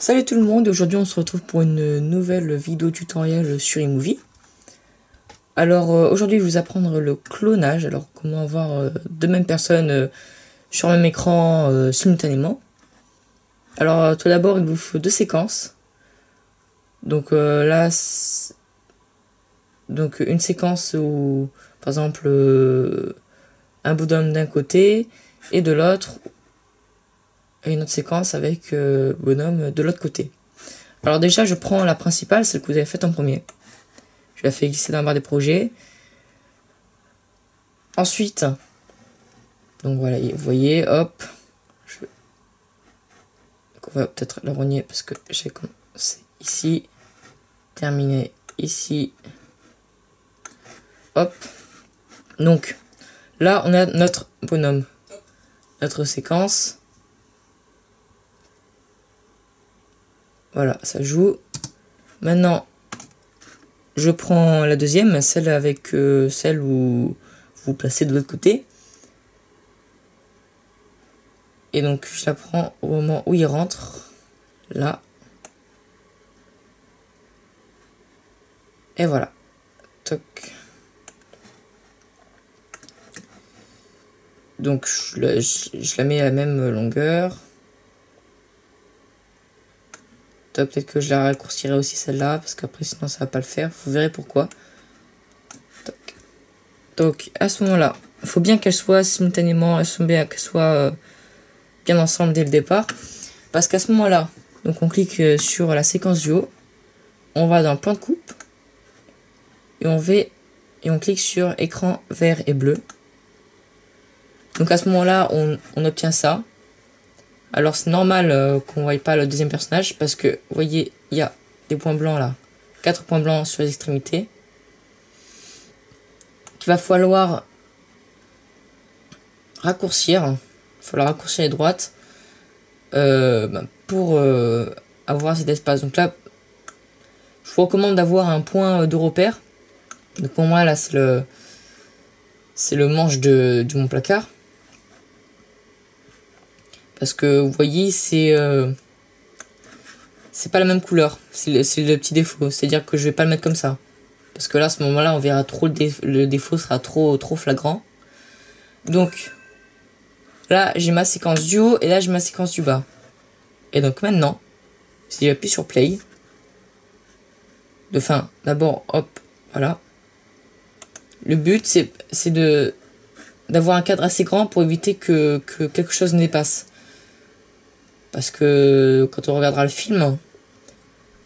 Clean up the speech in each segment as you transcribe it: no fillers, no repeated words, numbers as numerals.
Salut tout le monde, aujourd'hui on se retrouve pour une nouvelle vidéo tutoriel sur iMovie. Alors aujourd'hui je vais vous apprendre le clonage, alors comment avoir deux mêmes personnes sur le même écran simultanément. Alors tout d'abord il vous faut deux séquences. Donc là, donc une séquence où par exemple un bonhomme d'un côté et de l'autre, et une autre séquence avec bonhomme de l'autre côté. Alors déjà, je prends la principale, celle que vous avez faite en premier. Je la fais glisser dans la barre des projets. Ensuite, donc voilà, vous voyez, hop. On va peut-être la rogner parce que j'ai commencé ici. Terminé ici. Hop. Donc, là, on a notre bonhomme. Notre séquence. Voilà, ça joue. Maintenant, je prends la deuxième, celle avec celle où vous placez de l'autre côté. Et donc, je la prends au moment où il rentre. Là. Et voilà. Toc. Donc, je la mets à la même longueur. Peut-être que je la raccourcirai aussi celle-là, parce qu'après sinon ça va pas le faire. Vous verrez pourquoi. Toc. Donc à ce moment-là, il faut bien qu'elles soient simultanément, qu'elles soient bien ensemble dès le départ. Parce qu'à ce moment-là, donc on clique sur la séquence du haut, on va dans le plan de coupe, et on clique sur écran vert et bleu. Donc à ce moment-là, on obtient ça. Alors c'est normal qu'on ne voie pas le deuxième personnage parce que, vous voyez, il y a des points blancs là. 4 points blancs sur les extrémités. Qu'il va falloir raccourcir. Il va falloir raccourcir les droites pour avoir cet espace. Donc là, je vous recommande d'avoir un point de repère. Donc pour moi là, c'est le manche de mon placard. Parce que vous voyez, c'est pas la même couleur. C'est le petit défaut. C'est-à-dire que je vais pas le mettre comme ça. Parce que là, à ce moment-là, on verra trop le défaut sera trop flagrant. Donc, là, j'ai ma séquence du haut et là, j'ai ma séquence du bas. Et donc maintenant, si j'appuie sur play, d'abord, hop, voilà. Le but, c'est d'avoir un cadre assez grand pour éviter que quelque chose ne dépasse. Parce que quand on regardera le film,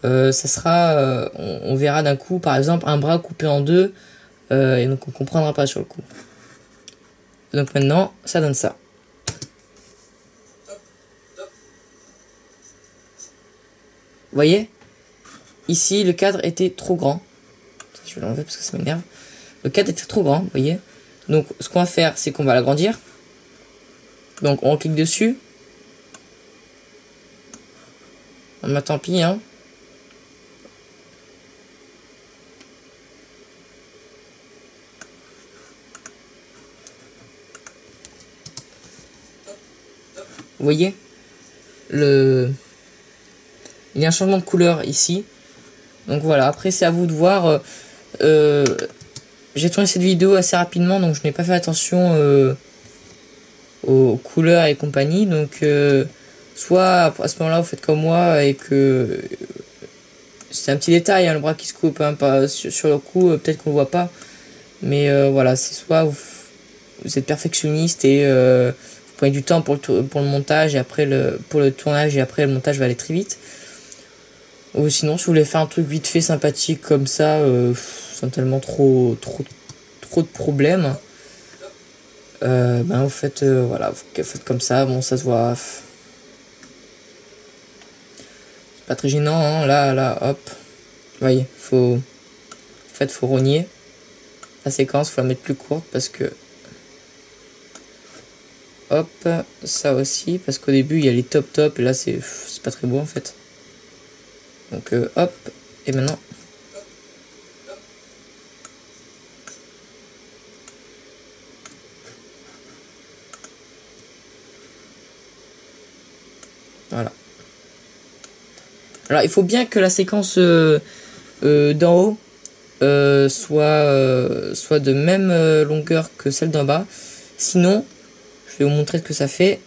ça sera, on verra d'un coup, par exemple, un bras coupé en deux, et donc on comprendra pas sur le coup. Donc maintenant, ça donne ça. Vous voyez, ici, le cadre était trop grand. Je vais l'enlever parce que ça m'énerve. Le cadre était trop grand, vous voyez. Donc, ce qu'on va faire, c'est qu'on va l'agrandir. Donc, on clique dessus. Bah, tant pis, hein. Vous voyez, il y a un changement de couleur ici. Donc voilà, après c'est à vous de voir. J'ai tourné cette vidéo assez rapidement, donc je n'ai pas fait attention aux couleurs et compagnie. Donc soit à ce moment-là vous faites comme moi et que c'est un petit détail, hein, le bras qui se coupe, hein, pas sur le coup, peut-être qu'on le voit pas. Mais voilà, c'est soit vous êtes perfectionniste et vous prenez du temps pour le montage et après pour le tournage et après le montage va aller très vite. Ou sinon, si vous voulez faire un truc vite fait sympathique comme ça, sans tellement trop de problèmes, vous faites voilà, vous faites comme ça. Bon, ça se voit. C'est pas très gênant, hein. Là, hop. Vous voyez, faut rogner la séquence, faut la mettre plus courte parce que hop, ça aussi, parce qu'au début il y a les top et là c'est pas très beau en fait. Donc hop, et maintenant voilà. Alors il faut bien que la séquence d'en haut soit de même longueur que celle d'en bas. Sinon, je vais vous montrer ce que ça fait.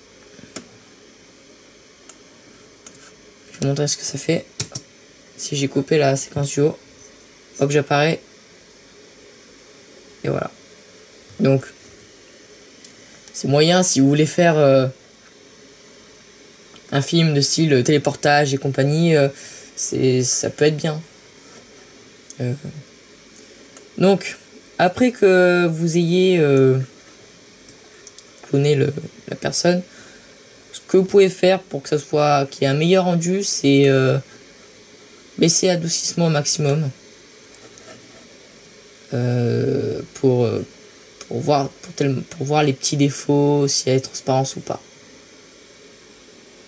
Je vais vous montrer ce que ça fait. Si j'ai coupé la séquence du haut, hop, j'apparais. Et voilà. Donc, c'est moyen si vous voulez faire un film de style téléportage et compagnie, ça peut être bien. Donc, après que vous ayez cloné la personne, ce que vous pouvez faire pour que ça soit qu'il y ait un meilleur rendu, c'est baisser l'adoucissement au maximum pour voir les petits défauts, s'il y a des transparences ou pas.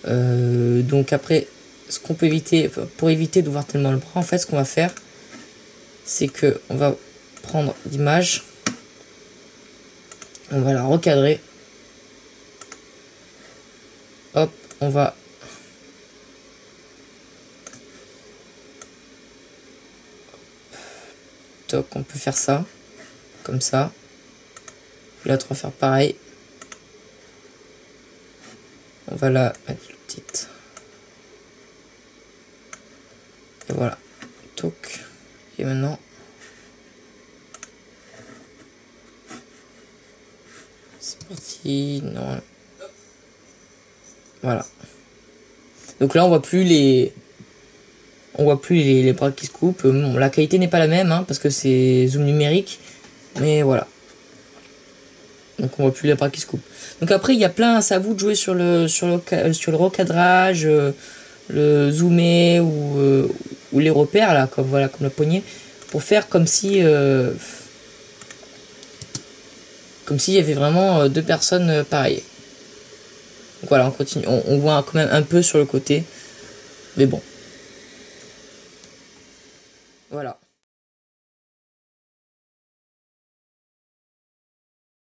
Donc après, ce qu'on peut éviter, pour éviter de voir tellement le bras, en fait, ce qu'on va faire, c'est que on va prendre l'image, on va la recadrer, hop, on va toc, on peut faire ça, comme ça. L'autre, on va faire pareil. On va la mettre petite. Et voilà. Toc. Et maintenant, c'est parti. Non. Voilà. Donc là, on voit plus les bras qui se coupent. Bon, la qualité n'est pas la même, hein, parce que c'est zoom numérique. Mais voilà. Donc on voit plus les bras qui se coupent. Donc après, il y a plein, c'est à vous de jouer sur le recadrage, le zoomer ou les repères là, comme la poignée, pour faire comme si il y avait vraiment deux personnes pareilles. Donc voilà, on continue. On voit quand même un peu sur le côté, mais bon. Voilà.